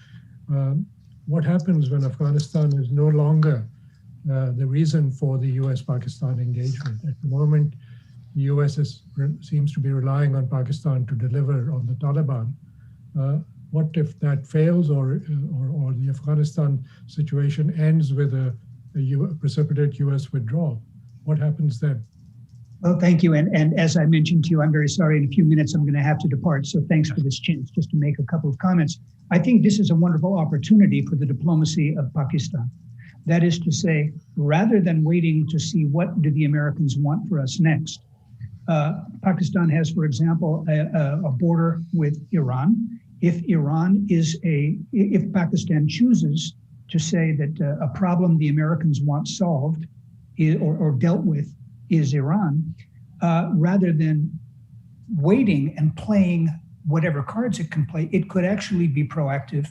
what happens when Afghanistan is no longer the reason for the US-Pakistan engagement. At the moment, the US seems to be relying on Pakistan to deliver on the Taliban. What if that fails, or the Afghanistan situation ends with a precipitate US withdrawal? What happens then? Well, thank you. And as I mentioned to you, I'm very sorry, in a few minutes I'm going to have to depart. So thanks for this chance just to make a couple of comments. I think this is a wonderful opportunity for the diplomacy of Pakistan. That is to say, rather than waiting to see what do the Americans want for us next, Pakistan has, for example, a border with Iran. If Pakistan chooses to say that a problem the Americans want solved or dealt with is Iran, rather than waiting and playing whatever cards it can play, it could actually be proactive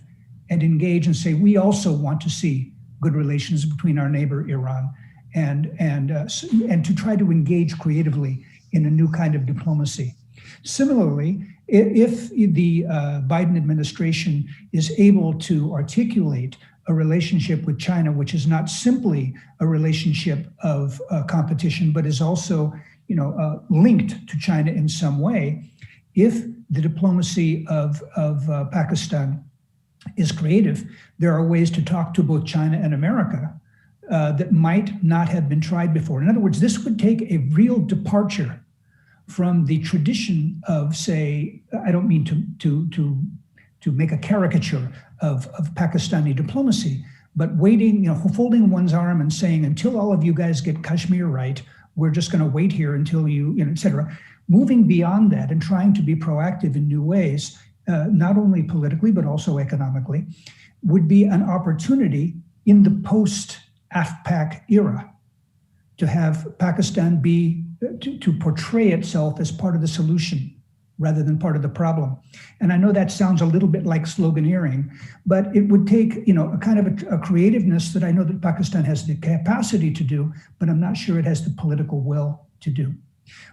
and engage and say, we also want to see good relations between our neighbor Iran, and to try to engage creatively in a new kind of diplomacy. Similarly, if the Biden administration is able to articulate a relationship with China, which is not simply a relationship of competition, but is also, linked to China in some way, if the diplomacy of Pakistan is creative, there are ways to talk to both China and America that might not have been tried before. In other words, this would take a real departure from the tradition of, say, I don't mean to make a caricature of Pakistani diplomacy, but waiting, folding one's arm and saying, until all of you guys get Kashmir right, we're just going to wait here until et cetera. Moving beyond that and trying to be proactive in new ways, not only politically, but also economically, would be an opportunity in the post-AFPAC era to have Pakistan to portray itself as part of the solution rather than part of the problem. And I know that sounds a little bit like sloganeering, but it would take, a kind of a creativeness that I know that Pakistan has the capacity to do, but I'm not sure it has the political will to do.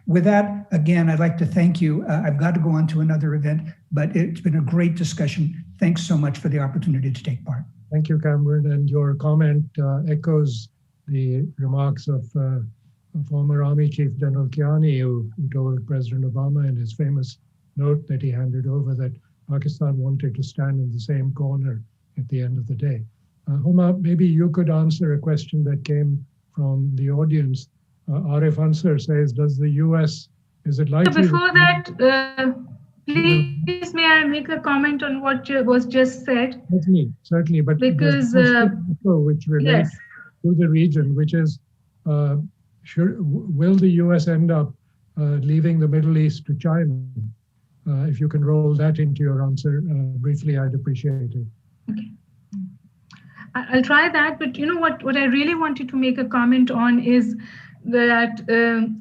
With that, again, I'd like to thank you. I've got to go on to another event, but it's been a great discussion. Thanks so much for the opportunity to take part. Thank you, Cameron. And your comment echoes the remarks of former Army Chief General Kiani, who told President Obama in his famous note that he handed over that Pakistan wanted to stand in the same corner at the end of the day. Huma, maybe you could answer a question that came from the audience. Arif Ansar says, does the US, is it likely? Before that, please may I make a comment on what was just said? Certainly, but because which relates to the region, which is, will the US end up leaving the Middle East to China? If you can roll that into your answer briefly, I'd appreciate it. Okay. I'll try that, but what I really wanted to make a comment on is that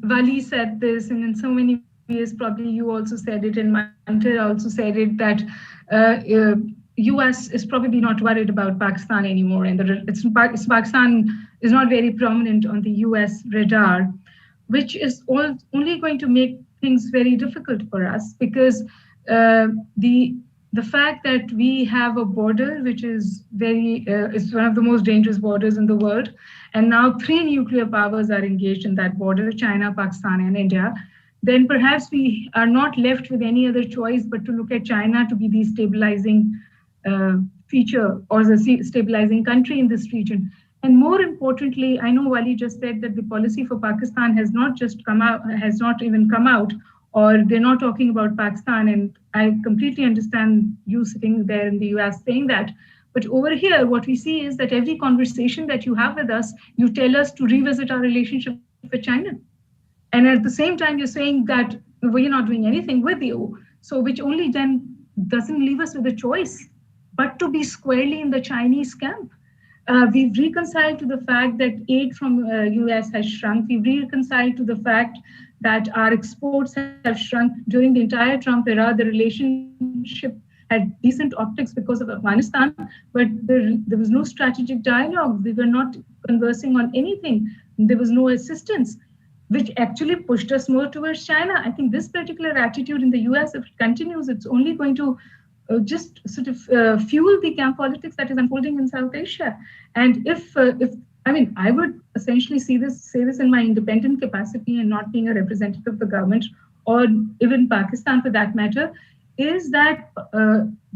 Vali said this, and in so many ways, probably you also said it, and Mantar also said it, that US is probably not worried about Pakistan anymore, and that Pakistan is not very prominent on the US radar, which is only going to make things very difficult for us, because the fact that we have a border which is is one of the most dangerous borders in the world, and now 3 nuclear powers are engaged in that border, China, Pakistan, and India, then perhaps we are not left with any other choice but to look at China to be the stabilizing feature or the stabilizing country in this region. And more importantly, I know Wali just said that the policy for Pakistan has not just come out, has not even come out, or they're not talking about Pakistan. And I completely understand you sitting there in the US saying that. But over here, what we see is that every conversation that you have with us, you tell us to revisit our relationship with China. And at the same time, you're saying that we're not doing anything with you. So which only then doesn't leave us with a choice, but to be squarely in the Chinese camp. We've reconciled to the fact that aid from US has shrunk. We've reconciled to the fact that our exports have shrunk during the entire Trump era. The relationship had decent optics because of Afghanistan, but there was no strategic dialogue. We were not conversing on anything. There was no assistance, which actually pushed us more towards China. I think this particular attitude in the US, if it continues, it's only going to just sort of fuel the camp politics that is unfolding in South Asia. And if I mean, I would essentially say this in my independent capacity and not being a representative of the government or even Pakistan for that matter, is that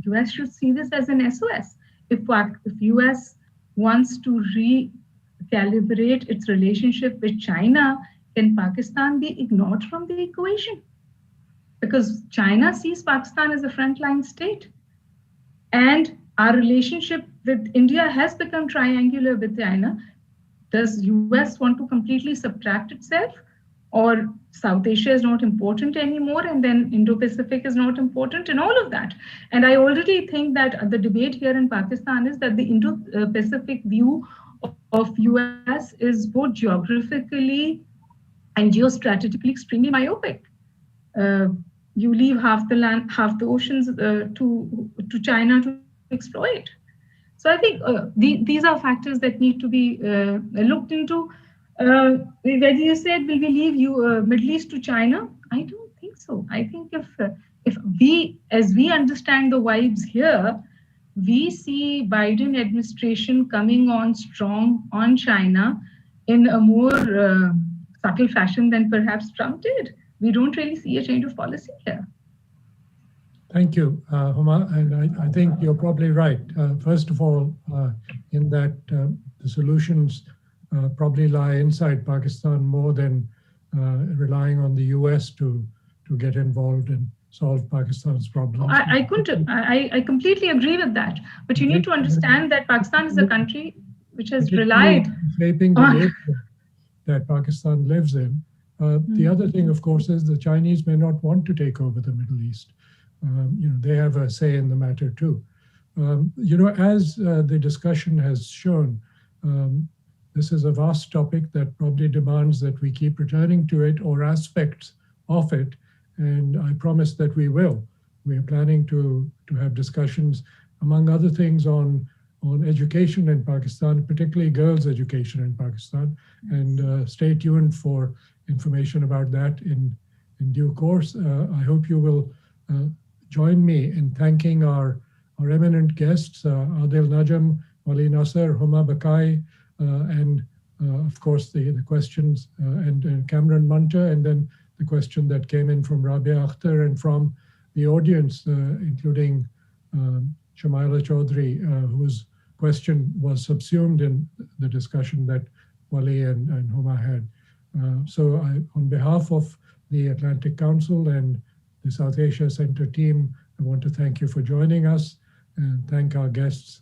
US should see this as an SOS. If US wants to recalibrate its relationship with China, can Pakistan be ignored from the equation? Because China sees Pakistan as a frontline state. And our relationship with India has become triangular with China. Does US want to completely subtract itself? Or South Asia is not important anymore, and then Indo-Pacific is not important, and all of that. And I already think that the debate here in Pakistan is that the Indo-Pacific view of US is both geographically and geostrategically extremely myopic. You leave half the land, half the oceans to China to exploit. So I think these are factors that need to be looked into. Whether you said, will we leave Middle East to China? I don't think so. I think if we, as we understand the vibes here, we see Biden administration coming on strong on China in a more subtle fashion than perhaps Trump did. We don't really see a change of policy here. Thank you, Huma. And I think you're probably right. First of all, in that the solutions probably lie inside Pakistan more than relying on the US to get involved and solve Pakistan's problems. I completely agree with that. But you need to understand that Pakistan is a country which has relied shaping the nation that Pakistan lives in. The other thing, of course, is the Chinese may not want to take over the Middle East. They have a say in the matter too. As the discussion has shown, this is a vast topic that probably demands that we keep returning to it or aspects of it. And I promise that we will. We are planning to have discussions, among other things, on education in Pakistan, particularly girls' education in Pakistan. And stay tuned for information about that in due course. I hope you will join me in thanking our eminent guests, Adil Najam, Wali Nasser, Huma Bakai, and of course the questions, and Cameron Munter, and then the question that came in from Rabia Akhtar and from the audience, including Shamaila Chaudhry, whose question was subsumed in the discussion that Wali and Huma had. So on behalf of the Atlantic Council and the South Asia Center team, I want to thank you for joining us and thank our guests,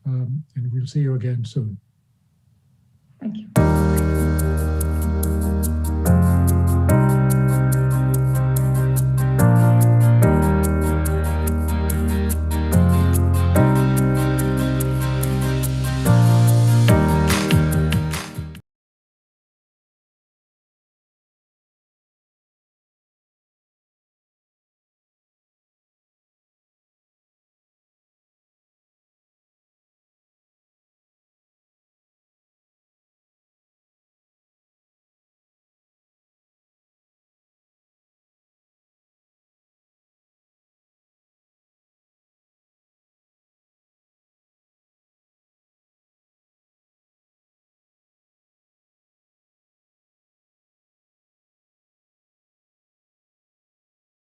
and we'll see you again soon. Thank you.